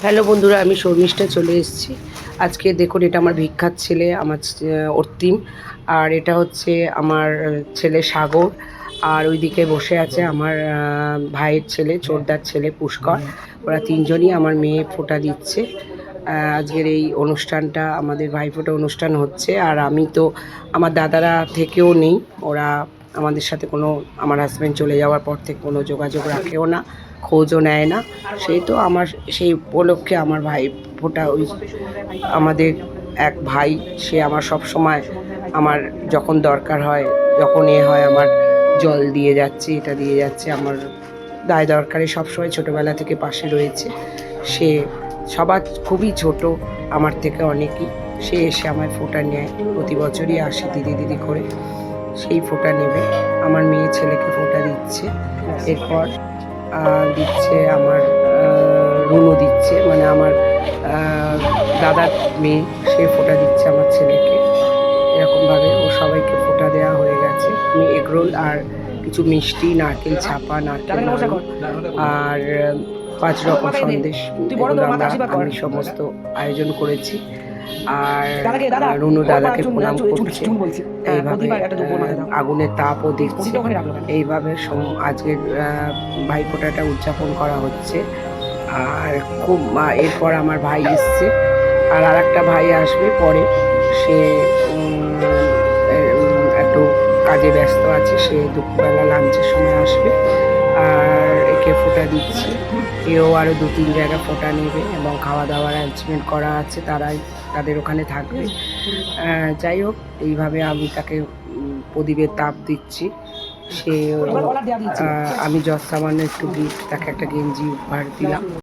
Hello বন্ধুরা, আমি শর্মিষ্ঠা চলে এসেছি। আজকে দেখুন, এটা আমার ভিক্ষার ছেলে, আমার অর্তিম। আর এটা হচ্ছে আমার ছেলে সাগর। আর ওইদিকে বসে আছে আমার ভাইয়ের ছেলে, ছোটদার ছেলে পুষ্কর। ওরা তিনজনই আমার মেয়ে ফোঁটা দিচ্ছে। আজকের এই অনুষ্ঠানটা আমাদের ভাইফোঁটা অনুষ্ঠান হচ্ছে। আর আমি তো আমার দাদারা থেকেও নেই, ওরা আমাদের সাথে কোনো, আমার হাজব্যান্ড চলে যাওয়ার পর থেকে কোনো যোগাযোগ রাখেও না, খোঁজও নেয় না। সেই তো আমার সেই উপলক্ষে আমার ভাই ফোঁটা, ওই আমাদের এক ভাই, সে আমার সব সময়, আমার যখন দরকার হয়, যখন হয়, আমার জল দিয়ে যাচ্ছে, এটা দিয়ে যাচ্ছে, আমার দায় দরকারে সবসময় ছোটোবেলা থেকে পাশে রয়েছে। সে সবার খুবই ছোট, আমার থেকে অনেকই। সে এসে আমায় ফোঁটা নেয়, প্রতি বছরই আসে দিদি দিদি করে। সেই ফোঁটা নেবে, আমার মেয়ে ছেলেকে ফোঁটা দিচ্ছে। এরপর দিচ্ছে আমার রুনু দিচ্ছে, মানে আমার দাদার মেয়ে, সে ফোঁটা দিচ্ছে আমার ছেলেকে। এরকমভাবে ও সবাইকে ফোঁটা দেওয়া হয়ে গেছে। আমি এগরোল আর কিছু মিষ্টি, নারকেল ছাপা, নারকেল নাড়ু আর 5 রকম সন্দেশ, এগুলো আমি সমস্ত আয়োজন করেছি। আর রুনু দাদাকে প্রণাম করছে, এইভাবে আগুনের তাপও দিচ্ছে। এইভাবে আজকের ভাইফোঁটাটা উদযাপন করা হচ্ছে। আর খুব এরপর আমার ভাই এসছে, আর একটা ভাই আসবে পরে। সে একটু কাজে ব্যস্ত আছে, সে দুপুরবেলা লাঞ্চের সময় আসবে। আর একে ফোঁটা দিচ্ছি, এও আরও 2-3 জায়গা ফোঁটা নেবে এবং খাওয়া দাওয়ার অ্যারেঞ্জমেন্ট করা আছে, তাদের ওখানে থাকবে। যাই হোক, এইভাবে আমি তাকে প্রদীপের তাপ দিচ্ছি। সে আমি সামান্য একটু গিফট, তাকে একটা গেঞ্জি উপহার দিলাম।